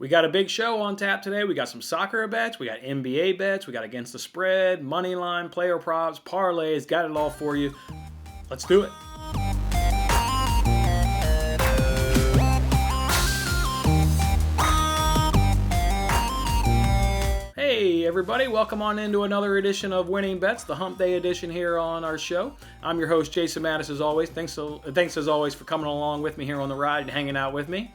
We got a big show on tap today. We got some soccer bets, we got NBA bets, we got against the spread, money line, player props, parlays, got it all for you. Let's do it. Hey everybody, welcome on into another edition of Winning Bets, the Hump Day edition here on our show. I'm your host, Jason Mattis, as always. Thanks as always for coming along with me here on the ride and hanging out with me.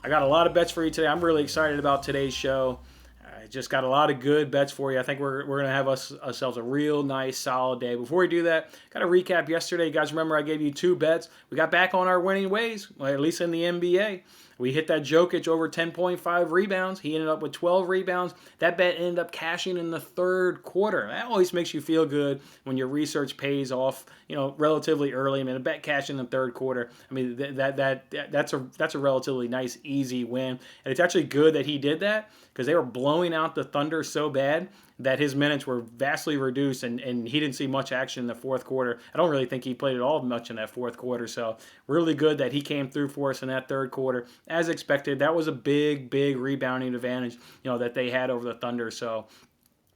I got a lot of bets for you today. I'm really excited about today's show. I just got a lot of good bets for you. I think we're going to have ourselves a real nice, solid day. Before we do that, got to recap yesterday. You guys remember I gave you 2 bets. We got back on our winning ways, at least in the NBA. We hit that Jokic over 10.5 rebounds. He ended up with 12 rebounds. That bet ended up cashing in the third quarter. That always makes you feel good when your research pays off, relatively early. I mean, a bet cash in the third quarter. I mean, that's a relatively nice, easy win. And it's actually good that he did that because they were blowing out the Thunder so bad that his minutes were vastly reduced and he didn't see much action in the fourth quarter. I don't really think he played at all much in that fourth quarter. So really good that he came through for us in that third quarter. As expected, that was a big rebounding advantage, that they had over the Thunder. So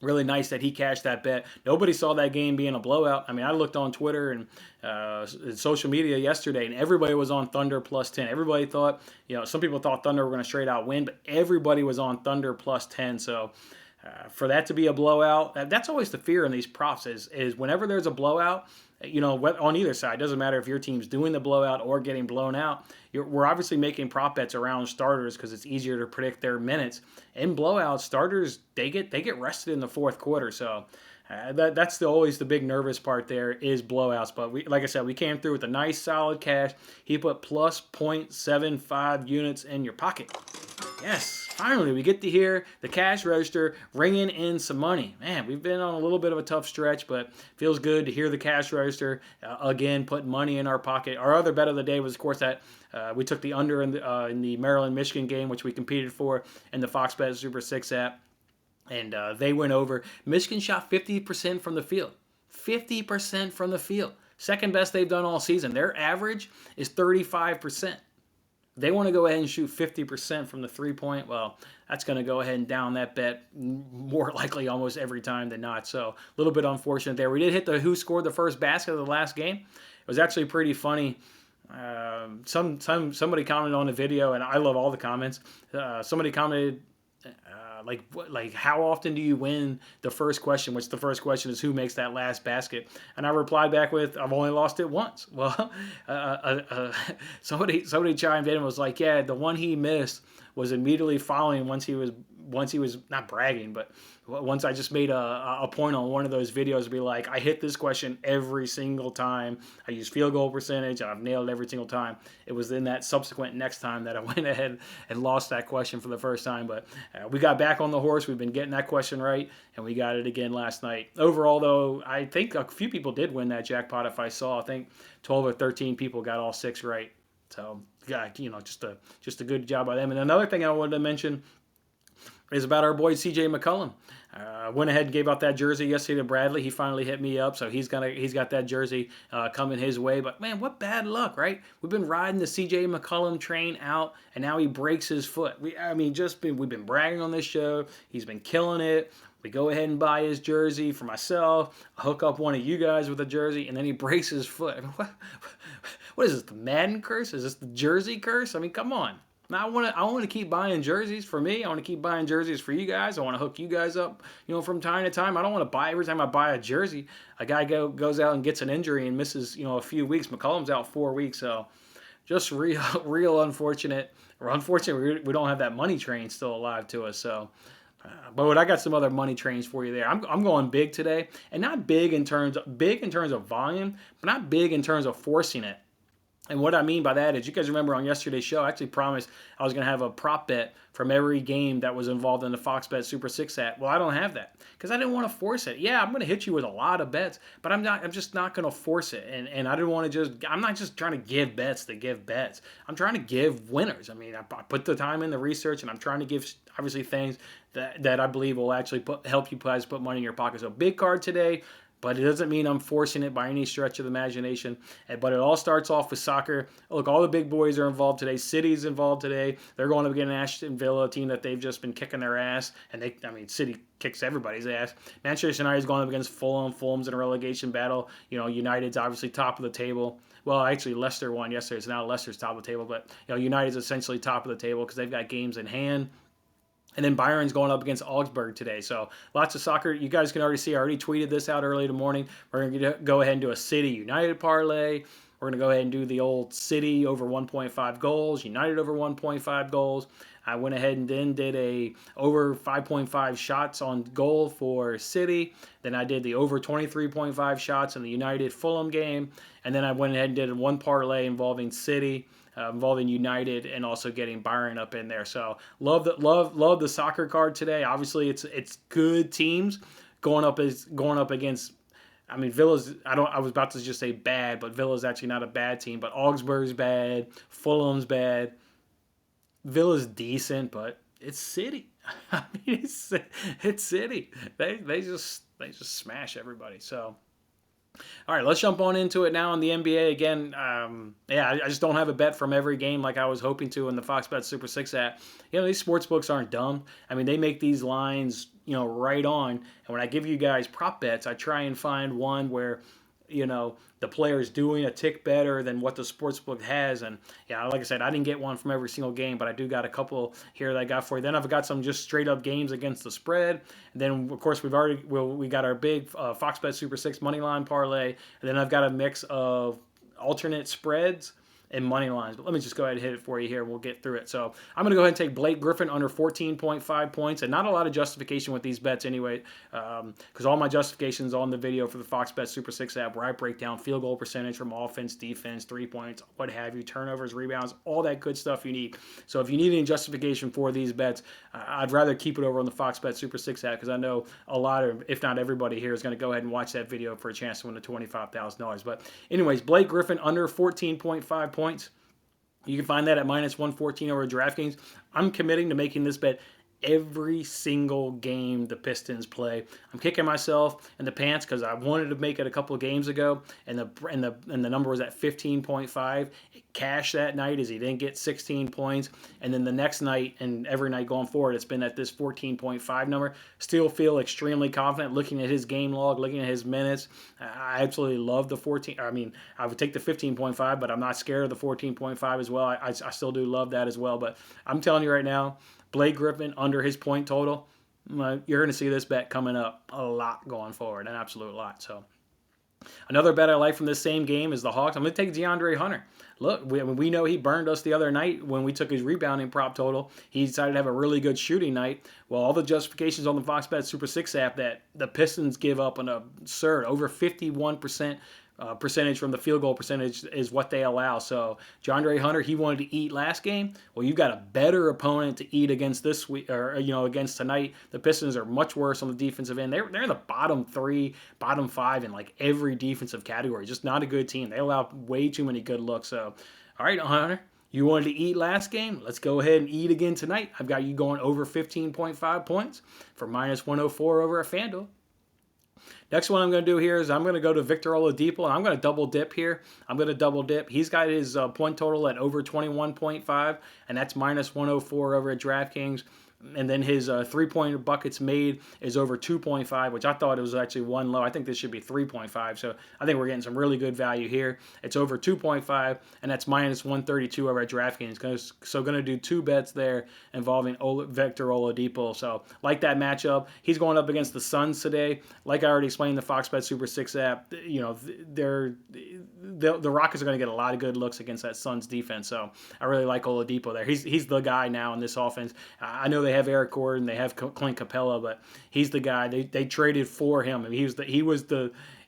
really nice that he cashed that bet. Nobody saw that game being a blowout. I mean, I looked on Twitter and social media yesterday, and everybody was on Thunder plus 10. Everybody thought, some people thought Thunder were going to straight out win, but everybody was on Thunder plus 10. So for that to be a blowout, that's always the fear in these props is whenever there's a blowout, on either side, doesn't matter if your team's doing the blowout or getting blown out. We're obviously making prop bets around starters because it's easier to predict their minutes. In blowouts, starters, they get rested in the fourth quarter. So that's always the big nervous part there is blowouts. But like I said, we came through with a nice solid cash. He put plus 0.75 units in your pocket. Yes, finally, we get to hear the cash register ringing in some money. Man, we've been on a little bit of a tough stretch, but feels good to hear the cash register again putting money in our pocket. Our other bet of the day was, of course, that we took the under in the Maryland-Michigan game, which we competed for in the Fox Bet Super 6 app, and they went over. Michigan shot 50% from the field. 50% from the field. Second best they've done all season. Their average is 35%. They want to go ahead and shoot 50% from the three-point. Well, that's going to go ahead and down that bet more likely almost every time than not. So a little bit unfortunate there. We did hit the who scored the first basket of the last game. It was actually pretty funny. Somebody commented on the video, and I love all the comments. Somebody commented, like how often do you win the first question, which the first question is who makes that last basket? And I replied back with, I've only lost it once. Well, somebody chimed in and was like, yeah, the one he missed was immediately following once he was not bragging, but once I just made a point on one of those videos to be like, I hit this question every single time. I use field goal percentage, and I've nailed it every single time. It was in that subsequent next time that I went ahead and lost that question for the first time. But we got back on the horse. We've been getting that question right, and we got it again last night. Overall, though, I think a few people did win that jackpot if I saw. I think 12 or 13 people got all 6 right. So, yeah, just a good job by them. And another thing I wanted to mention is about our boy CJ McCollum. Went ahead and gave out that jersey yesterday to Bradley. He finally hit me up, so he's got that jersey coming his way. But man, what bad luck, right? We've been riding the CJ McCollum train out, and now he breaks his foot. We've been bragging on this show. He's been killing it. We go ahead and buy his jersey for myself. I hook up one of you guys with a jersey, and then he breaks his foot. I mean, what is this, the Madden curse? Is this the jersey curse? I mean, come on. Now I want to keep buying jerseys for me. I want to keep buying jerseys for you guys. I want to hook you guys up, from time to time. I don't want to buy every time I buy a jersey. A guy goes out and gets an injury and misses, a few weeks. McCollum's out 4 weeks, so just real unfortunate. Or unfortunate, we don't have that money train still alive to us. So, but I got some other money trains for you there. I'm going big today, and not big in terms of volume, but not big in terms of forcing it. And what I mean by that is, you guys remember on yesterday's show, I actually promised I was going to have a prop bet from every game that was involved in the Fox Bet Super 6 app. Well, I don't have that because I didn't want to force it. Yeah, I'm going to hit you with a lot of bets, but I'm just not going to force it. And I didn't want to I'm not just trying to give bets to give bets. I'm trying to give winners. I mean, I put the time in the research, and I'm trying to give, obviously, things that I believe will actually help you guys put money in your pocket. So big card today. but it doesn't mean I'm forcing it by any stretch of the imagination. But it all starts off with soccer. Look, all the big boys are involved today. City's involved today. They're going up against Aston Villa, a team that they've just been kicking their ass. And City kicks everybody's ass. Manchester United's going up against Fulham. Fulham's in a relegation battle. United's obviously top of the table. Well, actually, Leicester won yesterday, so now Leicester's top of the table. But United's essentially top of the table because they've got games in hand. And then Bayern's going up against Augsburg today. So lots of soccer. You guys can already see, I already tweeted this out early in the morning. We're going to go ahead and do a City United parlay. We're going to go ahead and do the old City over 1.5 goals, United over 1.5 goals. I went ahead and then did a over 5.5 shots on goal for City. Then I did the over 23.5 shots in the United Fulham game. And then I went ahead and did one parlay involving City, involving United, and also getting Bayern up in there. So love the soccer card today. Obviously, it's good teams going up against. Villa's. I was about to just say bad, but Villa's actually not a bad team. But Augsburg's bad. Fulham's bad. Villa's decent, but it's City. It's City. They just smash everybody. So. All right, let's jump on into it now in the NBA again. I just don't have a bet from every game like I was hoping to in the Fox Bet Super 6 app. These sports books aren't dumb. They make these lines, right on. And when I give you guys prop bets, I try and find one where, the player's doing a tick better than what the sportsbook has. And like I said, I didn't get one from every single game, but I do got a couple here that I got for you. Then I've got some just straight up games against the spread. And then of course we got our big Fox Bet Super 6 money line parlay. And then I've got a mix of alternate spreads and money lines. But let me just go ahead and hit it for you here. We'll get through it. So I'm going to go ahead and take Blake Griffin under 14.5 points. And not a lot of justification with these bets anyway, because all my justifications on the video for the Fox Bet Super 6 app where I break down field goal percentage from offense, defense, 3 points, what have you, turnovers, rebounds, all that good stuff you need. So if you need any justification for these bets, I'd rather keep it over on the Fox Bet Super 6 app because I know a lot of, if not everybody here, is going to go ahead and watch that video for a chance to win the $25,000. But anyways, Blake Griffin under 14.5 points. You can find that at minus 114 over DraftKings. I'm committing to making this bet every single game the Pistons play. I'm kicking myself in the pants because I wanted to make it a couple of games ago, and the number was at 15.5. It cashed that night as he didn't get 16 points, and then the next night and every night going forward, it's been at this 14.5 number. Still feel extremely confident looking at his game log, looking at his minutes. I absolutely love the 14. I would take the 15.5, but I'm not scared of the 14.5 as well. I still do love that as well, but I'm telling you right now, Blake Griffin under his point total, you're going to see this bet coming up a lot going forward, an absolute lot. So another bet I like from this same game is the Hawks. I'm going to take DeAndre Hunter. Look, we know he burned us the other night when we took his rebounding prop total. He decided to have a really good shooting night. Well, all the justifications on the Fox Bet Super 6 app that the Pistons give up an absurd over 51% percentage from the field goal percentage is what they allow. So DeAndre Hunter, he wanted to eat last game. Well, you've got a better opponent to eat against this week, or against tonight. The Pistons are much worse on the defensive end. They're in the bottom 3, bottom 5 in like every defensive category. Just not a good team. They allow way too many good looks. So, all right, Hunter, you wanted to eat last game. Let's go ahead and eat again tonight. I've got you going over 15.5 points for minus 104 over at FanDuel. Next one I'm going to do here is I'm going to go to Victor Oladipo, and I'm going to double dip here. He's got his point total at over 21.5, and that's minus 104 over at DraftKings. And then his three-point buckets made is over 2.5, which I thought it was actually one low. I think this should be 3.5. So I think we're getting some really good value here. It's over 2.5, and that's minus 132 over at DraftKings. So going to do two bets there involving Victor Oladipo. So like that matchup. He's going up against the Suns today. Like I already explained, the Fox Bet Super 6 app, the Rockets are going to get a lot of good looks against that Suns defense. So I really like Oladipo there. He's the guy now in this offense. I know they have Eric Gordon, they have Clint Capella, but he's the guy. They traded for him.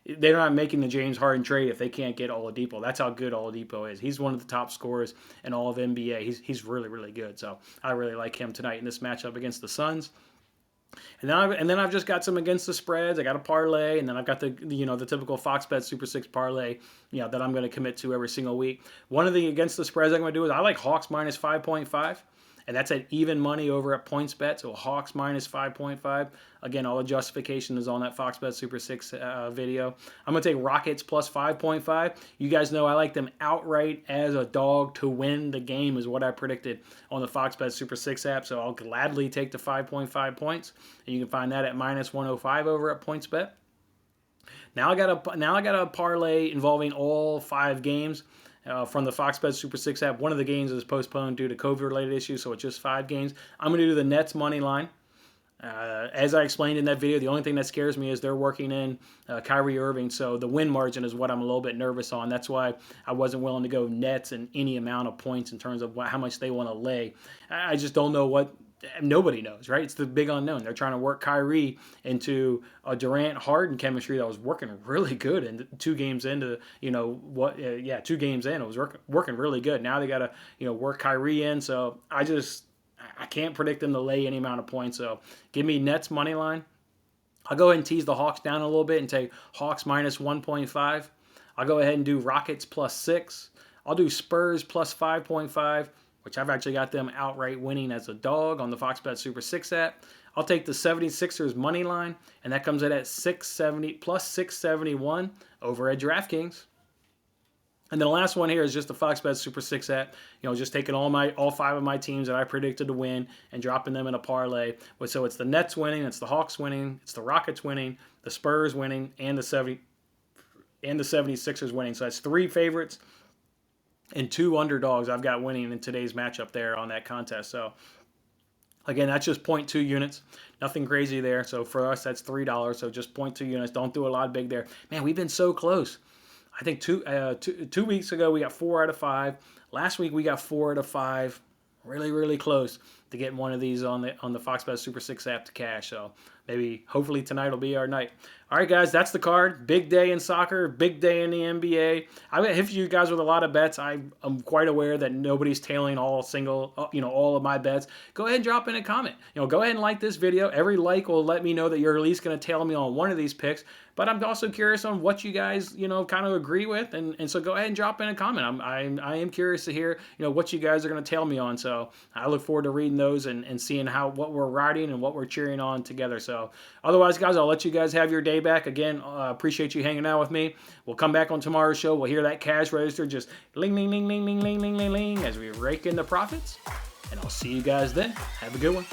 They're not making the James Harden trade if they can't get Oladipo. That's how good Oladipo is. He's one of the top scorers in all of NBA. He's really, really good. So I really like him tonight in this matchup against the Suns. And then I've just got some against the spreads. I got a parlay, and then I've got the typical Fox Bet Super 6 parlay, that I'm going to commit to every single week. One of the against the spreads I'm going to do is I like Hawks minus 5.5. and that's at even money over at PointsBet. So Hawks minus 5.5. Again, all the justification is on that Fox Bet Super 6 video. I'm going to take Rockets plus 5.5. You guys know I like them outright as a dog to win the game is what I predicted on the Fox Bet Super 6 app. So I'll gladly take the 5.5 points. And you can find that at minus 105 over at PointsBet. Now I got a parlay involving all 5 games from the Fox Bet Super 6 app. One of the games is postponed due to COVID-related issues, so it's just 5 games. I'm going to do the Nets money line. As I explained in that video, the only thing that scares me is they're working in Kyrie Irving, so the win margin is what I'm a little bit nervous on. That's why I wasn't willing to go Nets in any amount of points in terms of how much they want to lay. I just don't know what. Nobody knows, right? It's the big unknown. They're trying to work Kyrie into a Durant-Harden chemistry that was working really good, and 2 games into, 2 games in, it was working really good. Now they got to, work Kyrie in. So I can't predict them to lay any amount of points. So give me Nets money line. I'll go ahead and tease the Hawks down a little bit and take Hawks minus 1.5. I'll go ahead and do Rockets plus 6. I'll do Spurs plus 5.5. Which I've actually got them outright winning as a dog on the Fox Bet Super 6 app. I'll take the 76ers money line, and that comes in at 670 plus 671 over at DraftKings. And then the last one here is just the Fox Bet Super 6 app. Just taking all 5 of my teams that I predicted to win and dropping them in a parlay. So it's the Nets winning, it's the Hawks winning, it's the Rockets winning, the Spurs winning, and the 76ers winning. So that's 3 favorites and 2 underdogs I've got winning in today's matchup there on that contest. So, again, that's just 0.2 units. Nothing crazy there. So, for us, that's $3. So, just 0.2 units. Don't do a lot big there. Man, we've been so close. I think two weeks ago, we got 4 out of 5. Last week, we got 4 out of 5. Really, really close to getting one of these on the Fox Bet Super 6 app to cash. So, hopefully tonight will be our night. All right, guys, that's the card. Big day in soccer, big day in the NBA. I hit you guys with a lot of bets. I'm quite aware that nobody's tailing all of my bets. Go ahead and drop in a comment. Go ahead and like this video. Every like will let me know that you're at least going to tail me on one of these picks. But I'm also curious on what you guys, kind of agree with. And so go ahead and drop in a comment. I am curious to hear, what you guys are going to tail me on. So I look forward to reading those and seeing what we're riding and what we're cheering on together. So otherwise, guys, I'll let you guys have your day back. Again, appreciate you hanging out with me. We'll come back on tomorrow's show. We'll hear that cash register just ling, ling, ling, ling, ling, ling, ling, ling, ling as we rake in the profits. And I'll see you guys then. Have a good one.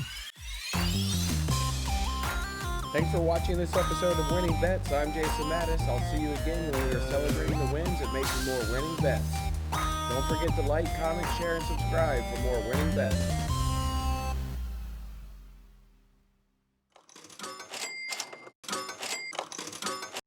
Thanks for watching this episode of Winning Bets. I'm Jason Mattis. I'll see you again when we are celebrating the wins and making more winning bets. Don't forget to like, comment, share, and subscribe for more winning bets.